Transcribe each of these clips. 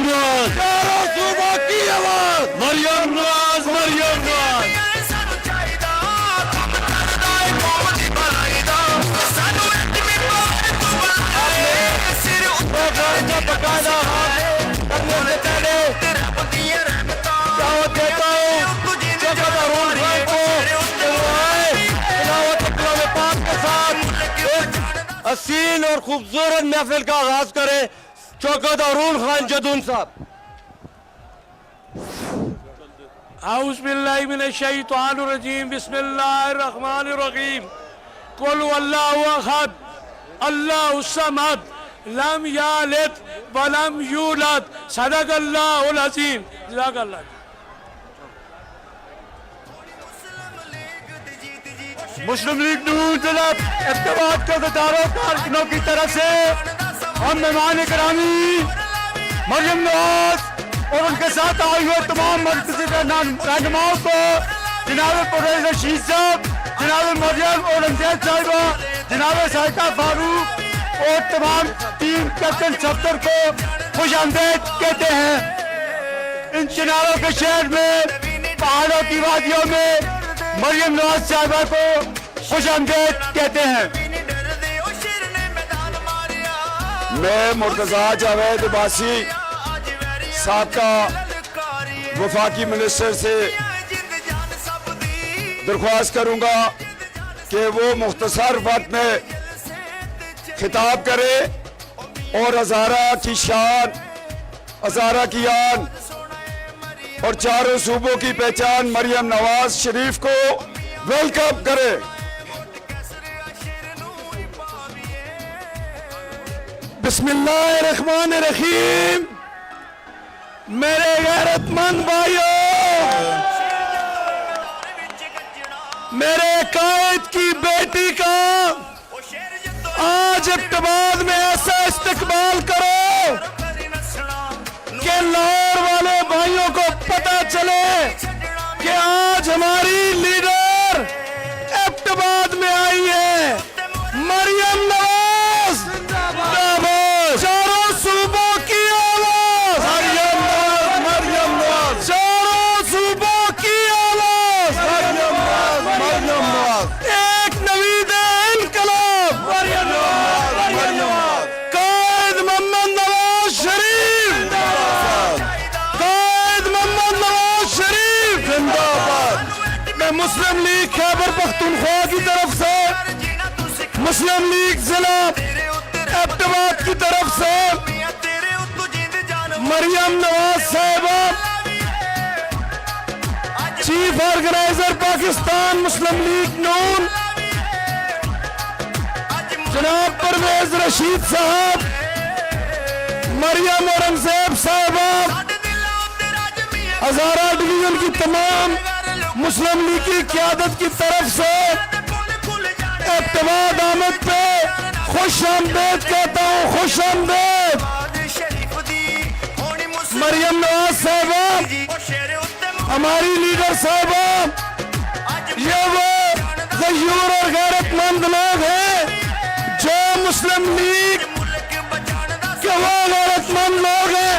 नवाज, चारों सूबों की आवाज, मरियम नवाज, मरियम नवाज। हसीन और खूबसूरत महफिल का आगाज करे चौकत अरुण खान जदून साहब। औज़ु बिल्लाहि मिनश्शैतानिर्रजीम, बिस्मिल्लाहिर्रहमानिर्रहीम। कुल हुवल्लाहु अहद, अल्लाहु समद, लम यलिद व लम यूलद, सदक़ल्लाहुल अज़ीम। जज़ाकल्लाह। मुस्लिम लीग नून जनाब इत्तेफाक के इदारों कारकुनों की तरफ से हम मेहमान करामी मरियम नवाज और उनके साथ आए हुए तमाम मरकजी रहनुमाओं को, जनाब परवेज रशीद साहब, जनाब मरियम और रमजैद साहिबा, जनाब साहिदा फारूक और तमाम टीम कैप्टन सफदर को खुश आमदीद कहते हैं। इन चिनारों के शहर में, पहाड़ों की वादियों में मरियम नवाज साहिबा को खुश आमदीद कहते हैं। मैं मुर्तजा जावेद अब्बासी साबका वफाकी मिनिस्टर से दरख्वास्त करूंगा कि वो मुख्तसर वक्त में खिताब करे और हज़ारा की शान, हज़ारा की आन और चारों सूबों की पहचान मरियम नवाज शरीफ को वेलकम करे। बिस्मिल्लाहिर्रहमानिर्रहीम। मेरे गैरतमंद भाइयों, मेरे कायद की बेटी का आज इब्तिदाद में ऐसा इस्तकबाल करो कि लाहौर वाले भाइयों को पता चले कि आज हमारी लीडर इब्तिदाद में आई है। मरियम नवाज जिंदाबाद, चारों सूबों की आवाज, मरियम नवाज, मरियम नवाज, चारों सूबों की आवाज, मरियम नवाज, मरियम नवाज, एक नवीद इनकलाब, मरियम नवाज, मरियम नवाज, कायद मोहम्मद नवाज शरीफ जिंदाबाद, कायद मोहम्मद नवाज शरीफ जिंदाबाद। मैं मुस्लिम लीग खैबर पख्तूनख्वा की तरफ से, मुस्लिम लीग जिला इब्तिदाद की तरफ से मरियम नवाज साहिबा, चीफ ऑर्गेनाइजर पाकिस्तान मुस्लिम लीग नून, जनाब परवेज रशीद साहब, मरियम और रमजैद साहिबा, हज़ारा डिवीजन की तमाम मुस्लिम लीग की क़यादत की तरफ से इब्तिदाद आमद पे खुश आमदीद कहता हूँ, खुश आमदीद। मरियम नवाज साहिबा हमारी लीडर साहिबा, ये वो गयूर और गैरतमंद लोग हैं जो मुस्लिम लीग के वो गैरतमंद लोग हैं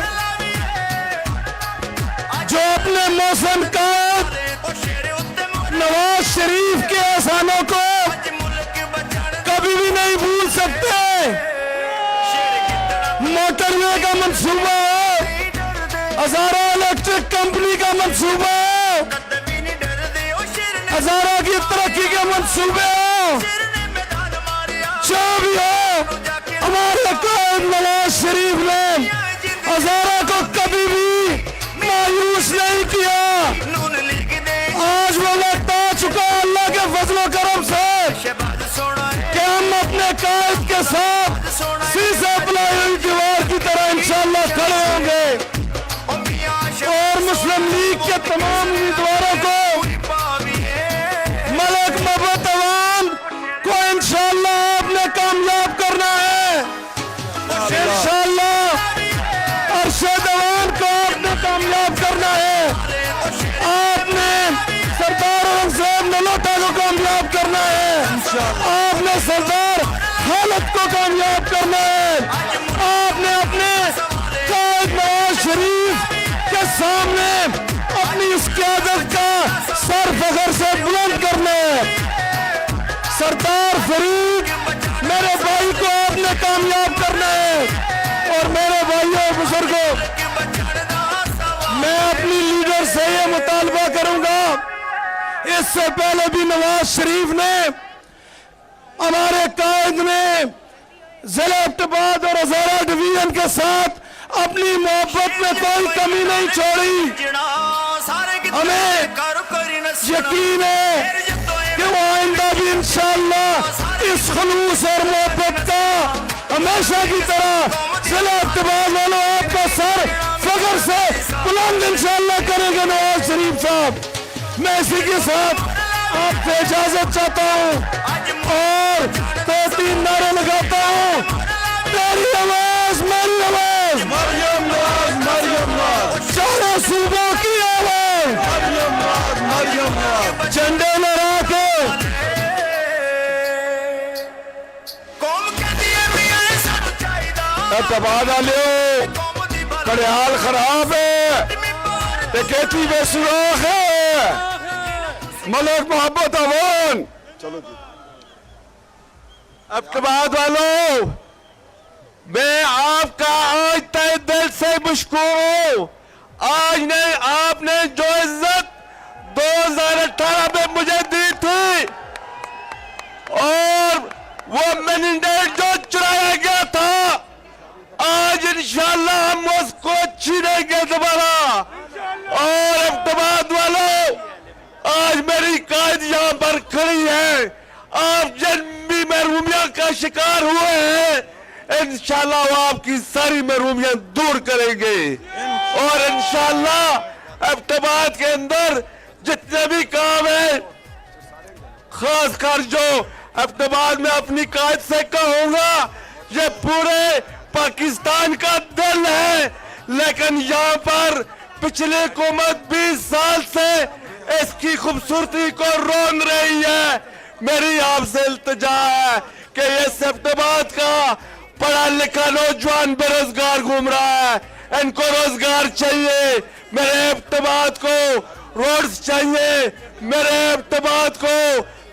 जो अपने मौसम कायद नवाज शरीफ के एहसानों को कभी भी नहीं भूल सकते। मोटरवे का मंसूबा हो, हज़ारा इलेक्ट्रिक कंपनी का मंसूबा हो, हज़ारा की तरक्की के मंसूबे हो, जो भी हो, हमारे कायद नवाज शरीफ ने हज़ारा को कभी भी मायूस नहीं किया। आज वो वक्त आ चुका अल्लाह के फजल और करम से कि हम अपने कायद के साथ शीशे बनाई हुई दीवार की तरह इंशाअल्लाह खड़े होंगे और मुस्लिम लीग के तमाम उम्मीदवारों को, मलक मोहब्बत अवाम को इंशाअल्लाह आपने कामयाब करना है। इंशाअल्लाह अरशद अवाम को आपने कामयाब करना है। आपने सरदार औरंगजेब नलोटा को कामयाब करना है। आपने सरदार हालत को कामयाब करना है। आपने अपने कायद नवाज शरीफ शरीफ के सामने अपनी इस क़यादत का सर फख्र से बुलंद करने। सरदार फरीद मेरे भाई को आपने कामयाब करना है। और मेरे भाइयों बुजुर्गों, मैं अपनी लीडर से ये मुतालबा करूंगा, इससे पहले भी नवाज शरीफ ने हमारे कायद ने जिला इब्तिदाद और हज़ारा डिवीजन के साथ अपनी मोहब्बत में कोई कमी नहीं छोड़ी। हमें यकीन है कि वो आइंदा भी इंशाअल्लाह इस खुलूस और मोहब्बत का हमेशा की तरह जिला इब्तिदाद वालों आपका सर फख्र से बुलंद इंशाअल्लाह करेंगे नवाज शरीफ साहब। मैं इसी के साथ आपसे इजाजत चाहता हूँ और 2-3 नारे लगाता हूँ। तेरी आवाज मेरी आवाज, मरियम नवाज, मरियम नवाज, चारों सूबों की आवाज, मरियम नवाज, मरियम नवाज, झंडे लहरा के। इब्तिदाद वाले बड़े हाल खराब है, खेती बेसुराख है, मलक मोहब्बत अवान। चलो जी, इब्तिदाद वालों, मैं आपका आज तहे दिल से मशकूर हूं। आज ने आपने जो इज्जत 2018 में मुझे दी थी और वो मैंडेट जो चुराया गया था, आज इंशाअल्लाह हम उसको छीनेंगे दोबारा। और इब्तिदाद वालों, आज मेरी कायद यहाँ पर खड़ी है। आप जिन भी महरूमिया का शिकार हुए हैं, इंशाअल्लाह वो आपकी सारी महरूमियां दूर करेंगे। और इंशाअल्लाह इब्तिदाद के अंदर जितने भी काम है, खासकर जो इब्तिदाद में अपनी कायद से कहूंगा, ये पूरे पाकिस्तान का दिल है। लेकिन यहाँ पर पिछले हुकूमत 20 साल से इसकी खूबसूरती को रोन रही है। मेरी आपसे इल्तिजा है कि इस इब्तिदाद का पढ़ा लिखा नौजवान बेरोजगार घूम रहा है, इनको रोजगार चाहिए। मेरे इब्तिदाद को रोड्स चाहिए, मेरे इब्तिदाद को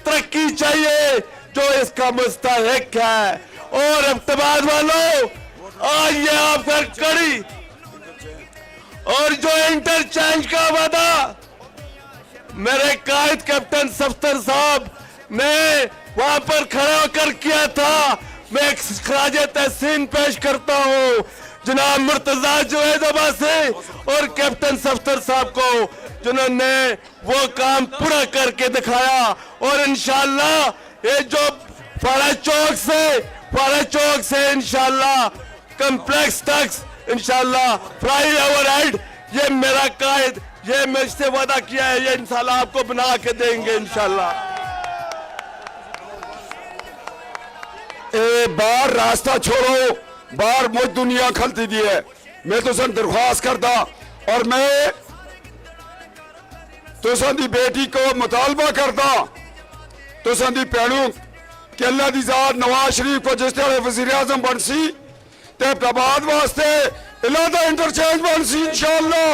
तरक्की चाहिए जो इसका मुस्तहिक है। और इब्तिदाद वालों, आज ये आपका कड़ी और जो इंटरचेंज का वादा मेरे कायद कैप्टन सफ्तर साहब ने वहां पर खड़ा होकर किया था, मैं एक खराज तहसीन पेश करता हूं जनाब मुर्तजा जुवैदबा से और कैप्टन सफ्तर साहब को, जिन्होंने वो काम पूरा करके दिखाया। और इंशाअल्लाह ये जो फारा चौक से इंशाअल्लाह कम्प्लेक्स तक इंशाअल्लाह फ्लाई ओवरहेड, ये मेरा कायद, ये मैं इससे वादा किया है, ये इंशाअल्लाह आपको बना के देंगे इंशाअल्लाह। बाहर रास्ता छोड़ो, बाहर मुझ दुनिया खलती दी है। मैं तुसन दरख्वास्त करता और मैं तुसन दी बेटी को मुतालबा करता, तुसन दी भैनों कि अल्लाह दी ज़ात नवाज शरीफ को जिस तरह वज़ीर आज़म बनसी ते इब्तिदाद वास्ते इलादा इंटरचेंज बनसी इंशाअल्लाह।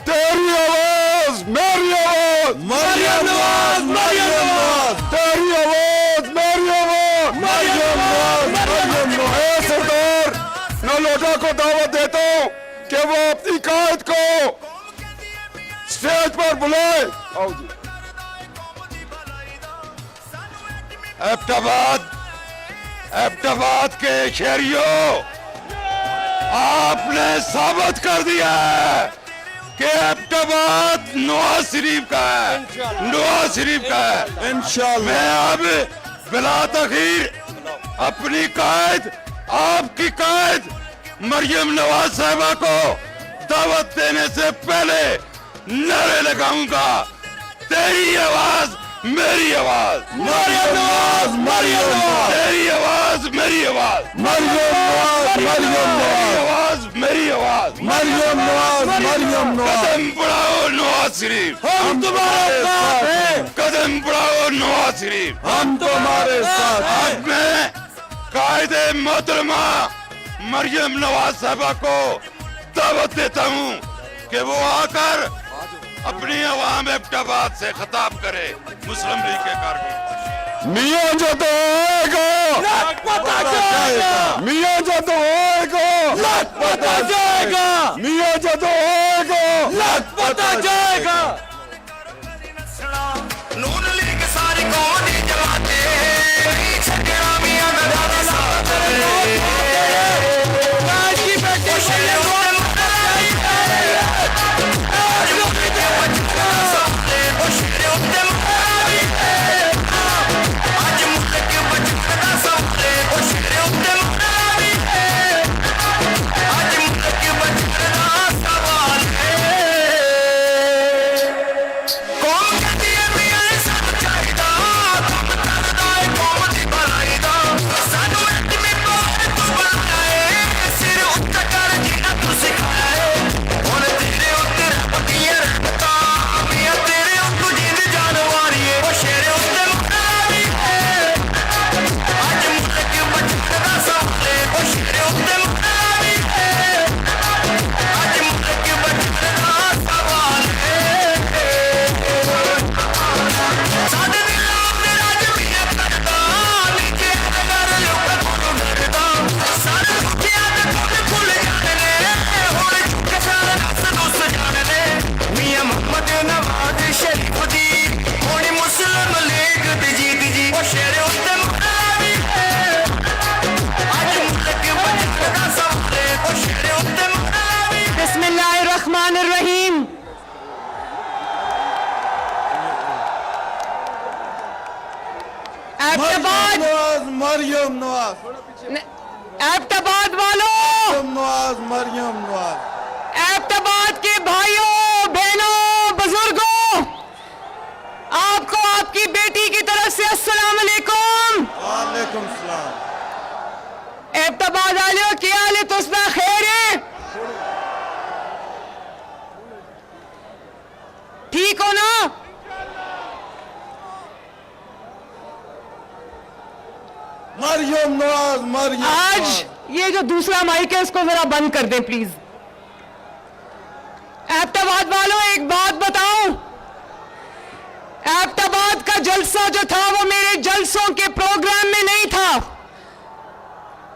तेरी आवाज मेरी आवाज, मरियम नवाज, मरियम नवाज, तेरी आवाज मेरी आवाज, मरियम नवाज, मरियम नवाज। सरदार नलोटा को दावत देता हूँ कि वो अपनी कायद को स्टेज पर बुलाए। आओ जी। इब्तिदाद के शहरियों, आपने साबित कर दिया है कि इब्तिदाद नवाज शरीफ का है, नवाज शरीफ का है इंशाअल्लाह। मैं अब बिला तखीर अपनी कायद, आपकी कायद मरियम नवाज साहिबा को दावत देने से पहले नारे लगाऊंगा, तेरी आवाज मेरी आवाज, मरियम नवाज, मरियम नवाज, तेरी आवाज मेरी आवाज, मरियम नवाज, मरियम नवाज, मेरी आवाज, मरियम नवाज, मरियम नवाज। कदम बढ़ाओ नवाज शरीफ, हम तुम्हारे साथ हैं। कदम बढ़ाओ नवाज शरीफ, हम तुम्हारे साथ हैं। मैं कायदे मोहतरमा मरियम नवाज साहबा को दावत देता हूँ कि वो आकर अपनी अवाम एबटाबाद से खिताब करे मुस्लिम लीग के कारकुन। मियाँ जो तो होएगा पता जाएगा, मियाँ जो तो होएगा पता जाएगा, मियाँ जो तो होएगा पता जाएगा। नून लीग सारी कौन ही जमाते छकड़ा मियां नवाज साहब आज की बेटी बिस्मिल्लाहिर्रहमानिर्रहीम। एबटाबाद मरियम नवाज एबटाबाद वालों, नवाज मरियम नवाज एबटाबाद के भाइयों बहनों बुजुर्गों, आपको आपकी बेटी की तरफ से अस्सलाम वालेकुम। वालेकुम सलाम। एबटाबाद वालों क्या हाल है? तुस्बा खैर है? ठीक हो ना? मरियम नवाज मरियम आज ये जो दूसरा माइक है इसको जरा बंद कर दें प्लीज। एबटाबाद वालों एक बात बताऊं, एबटाबाद का जलसा जो था वो मेरे जलसों के प्रोग्राम में नहीं था।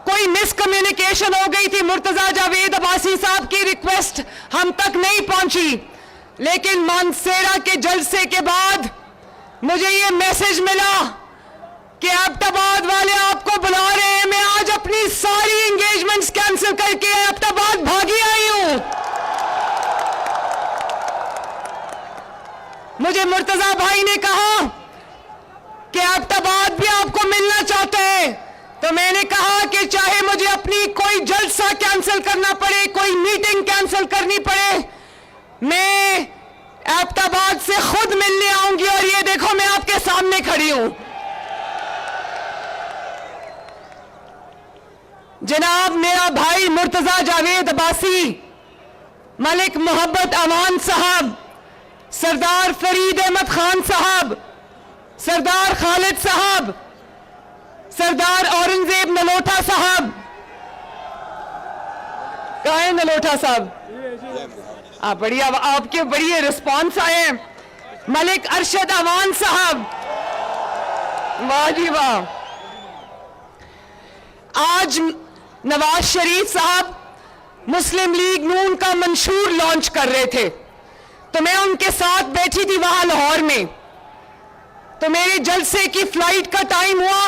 कोई मिसकम्युनिकेशन हो गई थी। मुर्तजा जावेद अब्बासी साहब की रिक्वेस्ट हम तक नहीं पहुंची, लेकिन मानसेरा के जलसे के बाद मुझे ये मैसेज मिला कि एबटाबाद वाले आपको बुला रहे हैं। मैं आज अपनी सारी एंगेजमेंट्स कैंसिल करके एबटाबाद भागी आई हूं। मुझे मुर्तजा भाई ने कहा कि एबटाबाद भी आपको मिलना चाहते हैं, तो मैंने कहा कि चाहे मुझे अपनी कोई जलसा कैंसिल करना पड़े, कोई मीटिंग कैंसिल करनी पड़े, मैं एबटाबाद से खुद मिलने आऊंगी। और ये देखो मैं आपके सामने खड़ी हूं। जनाब मेरा भाई मुर्तजा जावेद अब्बासी, मलिक मोहब्बत अमान साहब, सरदार फरीद अहमद खान साहब, सरदार खालिद साहब, सरदार औरंगजेब नलोटा साहब, कहाँ है नलोटा साहब? बढ़िया, आपके बढ़िया रिस्पॉन्स आए। मलिक अरशद अवान साहब, वाह जी वाह। आज नवाज शरीफ साहब मुस्लिम लीग नून का मंशूर लॉन्च कर रहे थे, तो मैं उनके साथ बैठी थी वहां लाहौर में। तो मेरे जलसे की फ्लाइट का टाइम हुआ,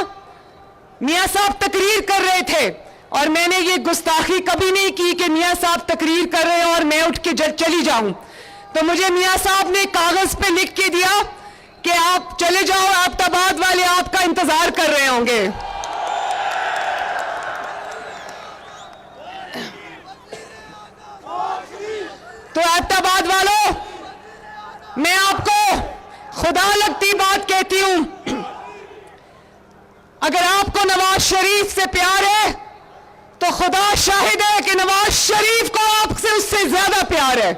मियां साहब तकरीर कर रहे थे, और मैंने ये गुस्ताखी कभी नहीं की कि मियां साहब तकरीर कर रहे हैं और मैं उठ के चली जाऊं। तो मुझे मियां साहब ने कागज पे लिख के दिया कि आप चले जाओ, एबटाबाद वाले आपका इंतजार कर रहे होंगे। तो एबटाबाद वालों, मैं आपको खुदा लगती बात कहती हूं, अगर आपको नवाज शरीफ से प्यार है तो खुदा शाहिद है कि नवाज शरीफ को आपसे उससे ज्यादा प्यार है।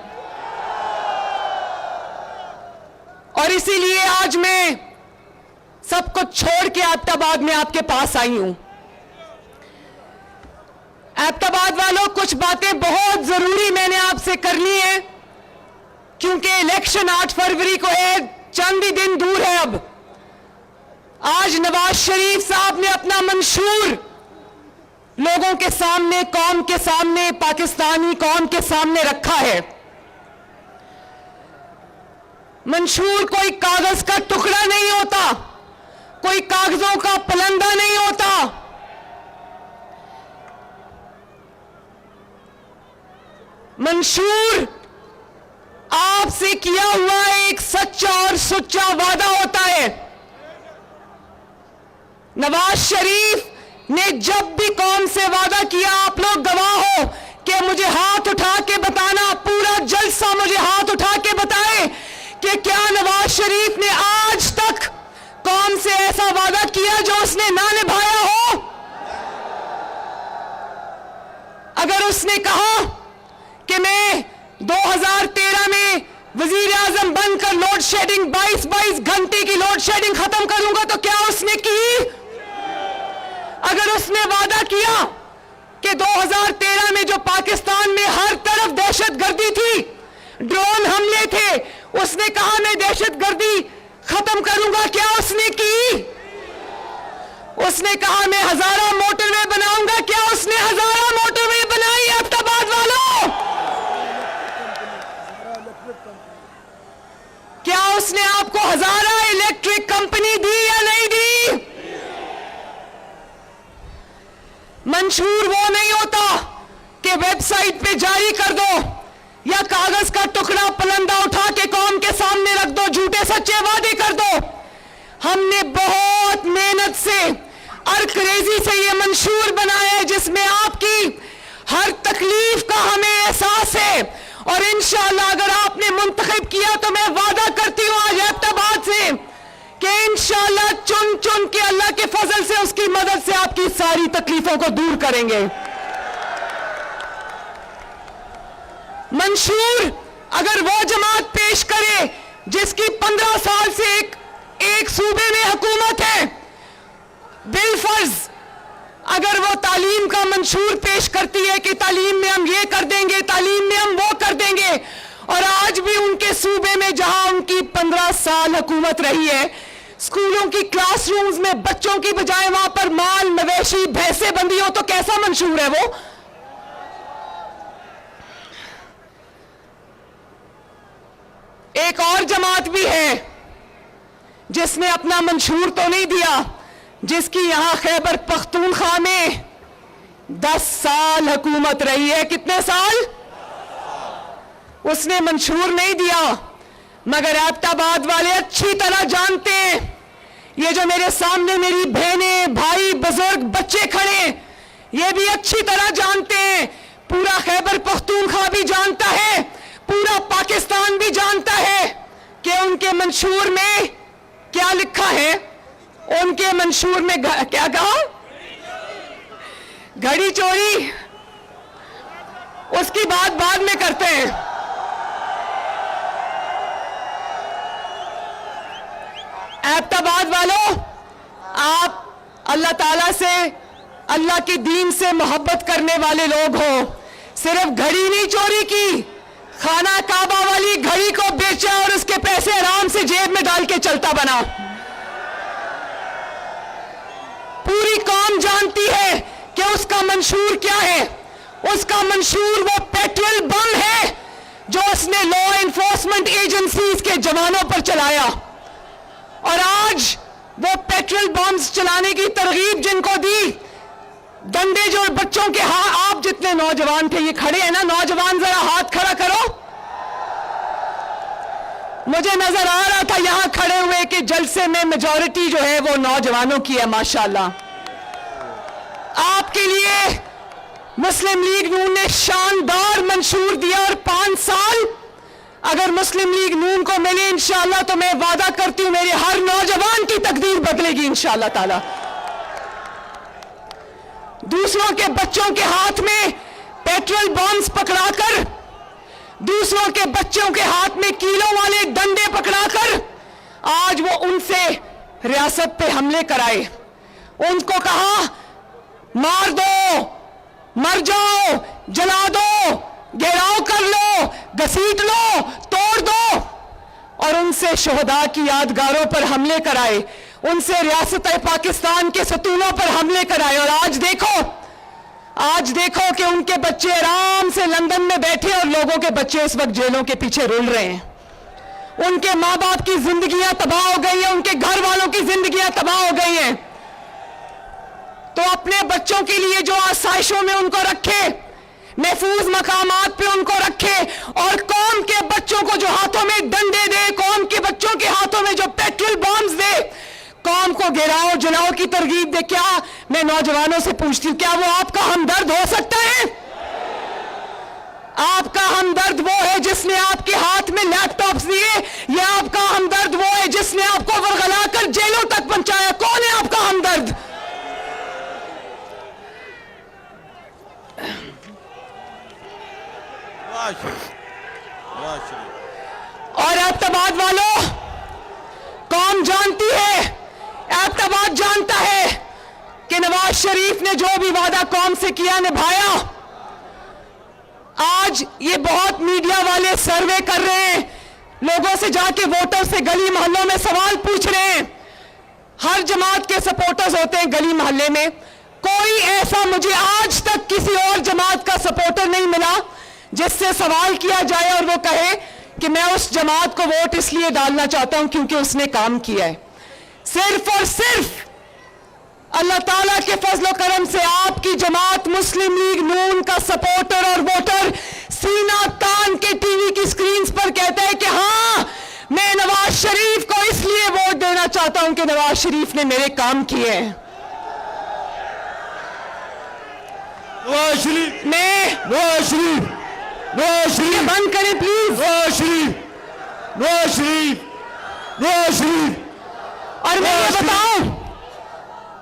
और इसीलिए आज मैं सब कुछ छोड़ के एबटाबाद में आपके पास आई हूं। एबटाबाद वालों, कुछ बातें बहुत जरूरी मैंने आपसे करनी है, क्योंकि इलेक्शन 8 फरवरी को है, चंद ही दिन दूर है। अब आज नवाज शरीफ साहब ने अपना मंशूर लोगों के सामने, कौम के सामने, पाकिस्तानी कौम के सामने रखा है। मंशूर कोई कागज का टुकड़ा नहीं होता, कोई कागजों का पलंदा नहीं होता। मंशूर आपसे किया हुआ एक सच्चा और सुच्चा वादा होता है। नवाज शरीफ ने जब भी कौम से वादा किया, आप लोग गवाह हो, कि मुझे हाथ उठा के बताना, पूरा जलसा मुझे हाथ उठा के बताए कि क्या नवाज शरीफ ने आज तक कौम से ऐसा वादा किया जो उसने ना निभाया हो। अगर उसने कहा कि मैं 2013 में वजीर आजम बनकर लोड शेडिंग 22 घंटे की लोड शेडिंग खत्म करूंगा, तो क्या उसने की? अगर उसने वादा किया कि 2013 में जो पाकिस्तान में हर तरफ दहशतगर्दी थी, ड्रोन हमले थे, उसने कहा मैं दहशतगर्दी खत्म करूंगा, क्या उसने की? उसने कहा मैं 1000 मोटरवे बनाऊंगा, क्या उसने 1000 मोटरवे बनाई? एबटाबाद वालों, क्या उसने आपको 1000 इलेक्ट्रिक कंपनी दी या नहीं दी? मंशूर वो नहीं होता कि वेबसाइट पे जारी कर दो या कागज का टुकड़ा पलंदा उठा के कौम के सामने रख दो, झूठे सच्चे वादे कर दो। हमने बहुत मेहनत से, अरकरेजी से ये मंशूर बनाया है, जिसमें आपकी हर तकलीफ का हमें एहसास है। और इंशाअल्लाह अगर आपने मुंतखब किया तो मैं वादा करती हूं आज एबटाबाद से कि इंशाअल्लाह चुन चुन के अल्लाह के फजल से, उसकी मदद से आपकी सारी तकलीफों को दूर करेंगे। मंशूर अगर वो जमात पेश करे जिसकी 15 साल से एक सूबे में हुकूमत है, बिलफर्ज अगर वो तालीम का मंशूर पेश करती है कि तालीम में हम ये कर देंगे, तालीम में हम वो कर देंगे, और आज भी उनके सूबे में जहां उनकी 15 साल हुकूमत रही है, स्कूलों की क्लासरूम्स में बच्चों की बजाय वहां पर माल, मवेशी, भैंसे बंदी हो, तो कैसा मंशूर है वो? एक और जमात भी है जिसने अपना मंशूर तो नहीं दिया, जिसकी यहां खैबर पख्तूनख्वा में 10 साल हुकूमत रही है। कितने साल? उसने मंशूर नहीं दिया, मगर एबटाबाद वाले अच्छी तरह जानते हैं, ये जो मेरे सामने मेरी बहनें, भाई, बुजुर्ग, बच्चे खड़े, ये भी अच्छी तरह जानते हैं, पूरा खैबर पख्तूनख्वा भी जानता है, पूरा पाकिस्तान भी जानता है कि उनके मंशूर में क्या लिखा है। उनके मंशूर में क्या कहा? घड़ी चोरी, उसकी बात बाद में करते हैं। एबटाबाद वालों, आप अल्लाह ताला से, अल्लाह के दीन से मोहब्बत करने वाले लोग हो। सिर्फ घड़ी नहीं चोरी की, खाना काबा वाली घड़ी को बेचा और उसके पैसे आराम से जेब में डाल के चलता बना। पूरी कौम जानती है कि उसका मंशूर क्या है। उसका मंशूर वो पेट्रोल बम है जो उसने लॉ एनफोर्समेंट एजेंसीज के जवानों पर चलाया, और आज वो पेट्रोल बम्स चलाने की तरगीब जिनको दी, डंडे जो बच्चों के, आप जितने नौजवान थे, ये खड़े हैं ना नौजवान, जरा हाथ खड़ा करो। मुझे नजर आ रहा था यहां खड़े हुए कि जलसे में मेजॉरिटी जो है वो नौजवानों की है, माशाल्लाह। आपके लिए मुस्लिम लीग नून ने शानदार मंशूर दिया, और 5 साल अगर मुस्लिम लीग नून को मिले इंशाअल्लाह, तो मैं वादा करती हूं मेरे हर नौजवान की तकदीर बदलेगी इंशाअल्लाह ताला। दूसरों के बच्चों के हाथ में पेट्रोल बॉम्ब्स पकड़ाकर, दूसरों के बच्चों के हाथ में कीलों वाले डंडे पकड़ाकर आज वो उनसे रियासत पे हमले कराए। उनको कहा मार दो, मर जाओ, जला दो, घेराव कर लो, घसीट लो, तोड़ दो, और उनसे शोहदा की यादगारों पर हमले कराए, उनसे रियासत पाकिस्तान के सतूनों पर हमले कराए। और आज देखो कि उनके बच्चे आराम से लंदन में बैठे और लोगों के बच्चे इस वक्त जेलों के पीछे रुल रहे हैं। उनके माँ बाप की जिंदगियां तबाह हो गई हैं, उनके घर वालों की जिंदगियां तबाह हो गई हैं। तो अपने बच्चों के लिए जो आसाइशों में उनको रखे, महफूज मकामात पे उनको रखे, और कौम के बच्चों को जो हाथों में डंडे दे, कौम के बच्चों के हाथों में जो पेट्रोल बॉम्ब्स दे, कौम को गिराओ जलाओ की तरगीब दे। क्या मैं नौजवानों से पूछती हूं, क्या वो आपका हमदर्द हो सकता है? आपका हमदर्द वो है जिसने आपके हाथ में लैपटॉप्स दिए, या आपका हमदर्द वो है जिसने आपको वरगलाकर जेलों तक पहुंचाया? कौन है आपका हमदर्द? और एबटाबाद वालों, कौम जानती है, एबटाबाद जानता है कि नवाज शरीफ ने जो भी वादा कौम से किया निभाया। आज ये बहुत मीडिया वाले सर्वे कर रहे हैं, लोगों से जाके वोटर से गली मोहल्लों में सवाल पूछ रहे हैं। हर जमात के सपोर्टर्स होते हैं गली मोहल्ले में, कोई ऐसा मुझे आज तक किसी और जमात का सपोर्टर नहीं मिला जिससे सवाल किया जाए और वो कहे कि मैं उस जमात को वोट इसलिए डालना चाहता हूं क्योंकि उसने काम किया है। सिर्फ और सिर्फ अल्लाह ताला के फजल करम से आपकी जमात मुस्लिम लीग नून का सपोर्टर और वोटर सीना तान के टीवी की स्क्रीन पर कहता है कि हाँ, मैं नवाज शरीफ को इसलिए वोट देना चाहता हूं कि नवाज शरीफ ने मेरे काम किए हैं। नवाज शरीफ, मैं नवाज शरीफ, नवाज शरीफ, बंद करें प्लीज। नवाज शरीफ, नवाज शरीफ, नवाज शरीफ। और मैं ये बताऊं,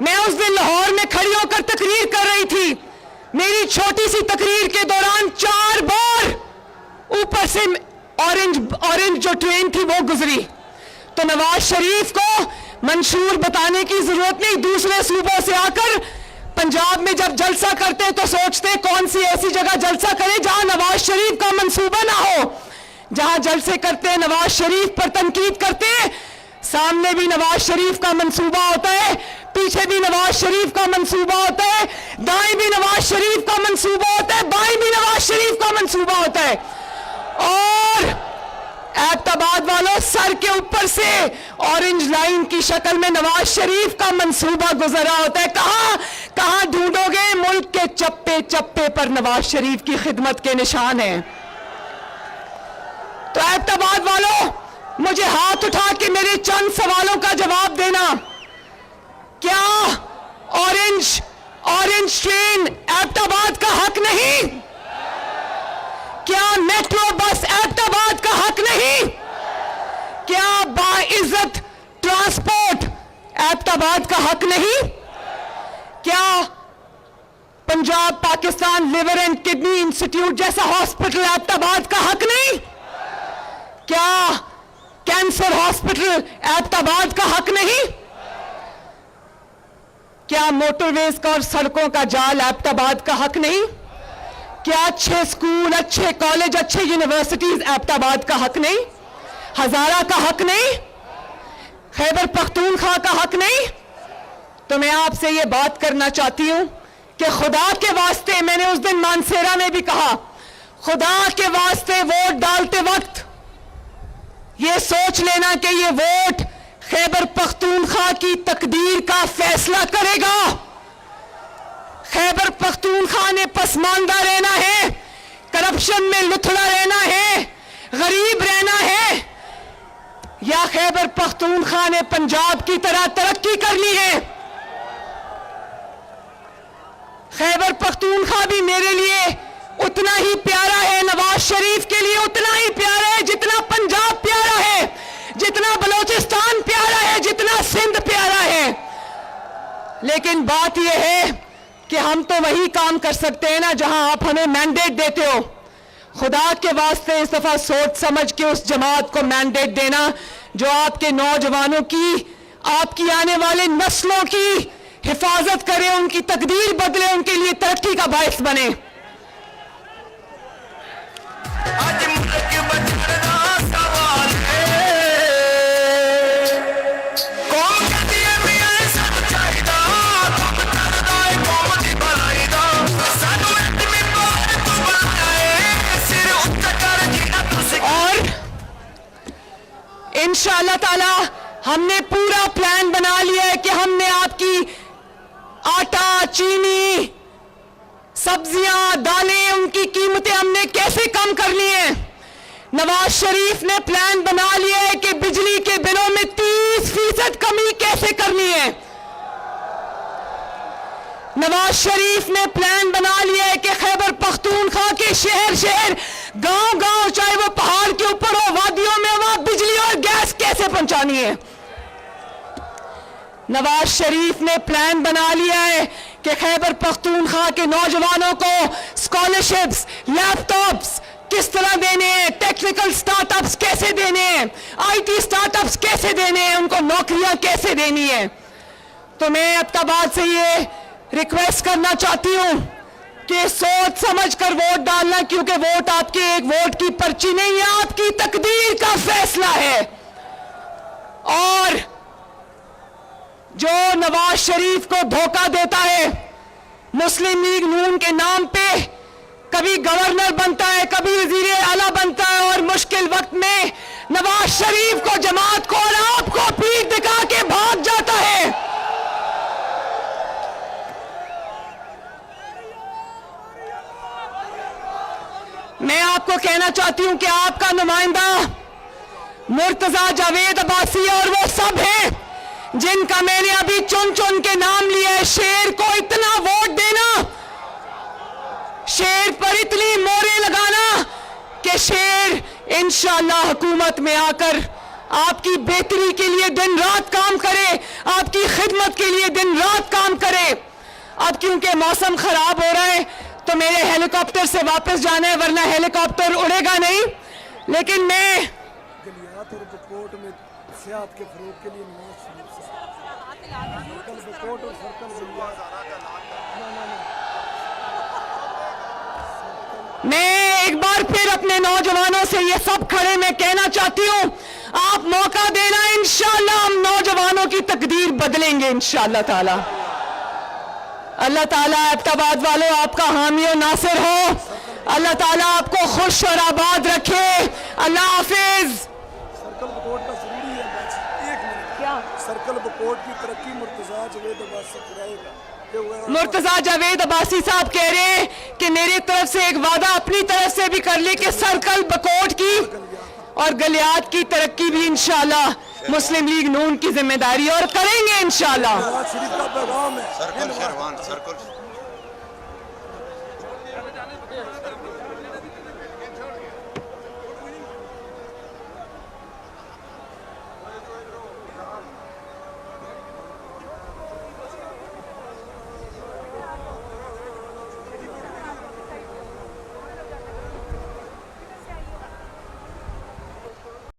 मैं उस दिन लाहौर में खड़ी होकर तकरीर कर रही थी। मेरी छोटी सी तकरीर के दौरान 4 बार ऊपर से ऑरेंज जो ट्रेन थी वो गुजरी। तो नवाज शरीफ को मंशूर बताने की जरूरत नहीं। दूसरे सूबों से आकर पंजाब में जब जलसा करते तो सोचते कौन सी ऐसी जगह जलसा करें जहां नवाज शरीफ का मंसूबा ना हो। जहां जलसे करते नवाज शरीफ पर तनकीद करते, सामने भी नवाज शरीफ का मंसूबा होता है, पीछे भी नवाज शरीफ का मंसूबा होता है, दाएं भी नवाज शरीफ का मंसूबा होता है, बाएं भी नवाज शरीफ का मंसूबा होता है। और एबटाबाद वालों, सर के ऊपर से ऑरेंज लाइन की शक्ल में नवाज शरीफ का मंसूबा गुजरा होता है। कहां ढूंढोगे? मुल्क के चप्पे चप्पे पर नवाज शरीफ की खिदमत के निशान हैं। तो एबटाबाद वालों, मुझे हाथ उठा के मेरे चंद सवालों का जवाब देना। क्या ऑरेंज ट्रेन एबटाबाद का हक नहीं? क्या मेट्रो बस एबटाबाद का हक नहीं? क्या बाइज्जत ट्रांसपोर्ट एबटाबाद का हक नहीं? क्या Punjab Pakistan liver and kidney institute जैसा हॉस्पिटल एबटाबाद का हक नहीं? क्या कैंसर हॉस्पिटल एबटाबाद का हक नहीं? क्या मोटरवेज का और सड़कों का जाल एबटाबाद का हक नहीं? क्या अच्छे स्कूल, अच्छे कॉलेज, अच्छे यूनिवर्सिटीज एबटाबाद का हक नहीं? हजारा का हक नहीं? खैबर पख्तूनख्वा का हक नहीं? तो मैं आपसे ये बात करना चाहती हूं कि खुदा के वास्ते, मैंने उस दिन मानसेरा में भी कहा, खुदा के वास्ते वोट डालते वक्त ये सोच लेना कि ये वोट खैबर पख्तूनख्वा की तकदीर का फैसला करेगा। खैबर पख्तूनख्वा ने पसमानदा रहना है, करप्शन में लुथड़ा रहना है, गरीब रहना है, या खैबर पख्तूनख्वा ने पंजाब की तरह तरक्की कर ली है। खैबर पख्तूनख्वा भी मेरे लिए उतना ही प्यारा है, नवाज शरीफ के लिए उतना ही प्यारा है जितना पंजाब प्यारा है, जितना बलोचिस्तान प्यारा है, जितना सिंध प्यारा है। लेकिन बात यह है कि हम तो वही काम कर सकते हैं ना जहां आप हमें मैंडेट देते हो। खुदा के वास्ते इस दफा सोच समझ के उस जमात को मैंडेट देना जो आपके नौजवानों की, आपकी आने वाले नस्लों की हिफाजत करे, उनकी तकदीर बदले, उनके लिए तरक्की का बायस बने। आज मुल्क बचाना सवाल है, कौम कहती है मियां सब चाहिदा, तुम करदा है कौम दी भलाई दा, सानू इतनी बार तू बनाए, सिर उत्ते कर जिना तुसी। और इंशाअल्लाह ताला हमने पूरा प्लान बना लिया है कि हमने आपकी आटा, चीनी, सब्जियां, दालें, उनकी कीमतें हमने कैसे कम करनी है। नवाज शरीफ ने प्लान बना लिया है कि बिजली के बिलों में 30% कमी कैसे करनी है। नवाज शरीफ ने प्लान बना लिया है कि खैबर पख्तूनख्वा के शहर शहर, गांव गांव, चाहे वो पहाड़ के ऊपर हो, वादियों में, वहां बिजली और गैस कैसे पहुंचानी है। नवाज शरीफ ने प्लान बना लिया है कि खैबर पख्तूनख्वा के नौजवानों को स्कॉलरशिप्स, लैपटॉप्स किस तरह देने हैं, टेक्निकल स्टार्टअप्स कैसे देने हैं, आईटी स्टार्टअप्स कैसे देने हैं, उनको नौकरियां कैसे देनी है। तो मैं अब्ताबाद से ये रिक्वेस्ट करना चाहती हूं कि सोच समझ कर वोट डालना, क्योंकि वोट आपके एक वोट की पर्ची नहीं है, आपकी तकदीर का फैसला है। और जो नवाज शरीफ को धोखा देता है, मुस्लिम लीग नून के नाम पे कभी गवर्नर बनता है, कभी वजीर आला बनता है, और मुश्किल वक्त में नवाज शरीफ को, जमात को और आपको पीठ दिखा के भाग जाता है। मैं आपको कहना चाहती हूं कि आपका नुमाइंदा मुर्तजा जावेद अब्बासी और वो सब हैं जिनका मैंने अभी चुन चुन के नाम लिया है। शेर को इतना वोट देना, शेर पर इतनी मोहरें लगाना कि शेर इंशाअल्लाह हुकूमत में आकर आपकी बेहतरी के लिए दिन रात काम करे, आपकी खिदमत के लिए दिन रात काम करे। अब क्योंकि मौसम खराब हो रहा है तो मेरे हेलीकॉप्टर से वापस जाना है, वरना हेलीकॉप्टर उड़ेगा नहीं। लेकिन मैं गलियात और बकोट में सियाहत के फरोग के लिए नवाज शरीफ से बकोट और सर्कल मैं एक बार फिर अपने नौजवानों से ये सब खड़े मैं कहना चाहती हूं, आप मौका देना, इंशाअल्लाह हम नौजवानों की तकदीर बदलेंगे इंशाअल्लाह ताला। अल्लाह ताला अब्ताबाद वालों आपका हामी और नासिर हो। अल्लाह ताला आपको खुश और आबाद रखे। अल्लाह हाफिज। सर्कल बकोट का जरूरी है। एक मिनट, क्या सर्कल बकोट की तरक्की मुर्तजा जावेद अब्बासी कराएगा। मुर्तजा जावेद अब्बासी साहब कह रहे हैं कि मेरी तरफ से एक वादा अपनी तरफ से भी कर ले कि सर्कल बकोट की और गलियात की तरक्की भी इंशाअल्लाह मुस्लिम लीग नून की जिम्मेदारी और करेंगे इंशाअल्लाह। नवाज शरीफ का पैगाम है। Circle शेरवान circle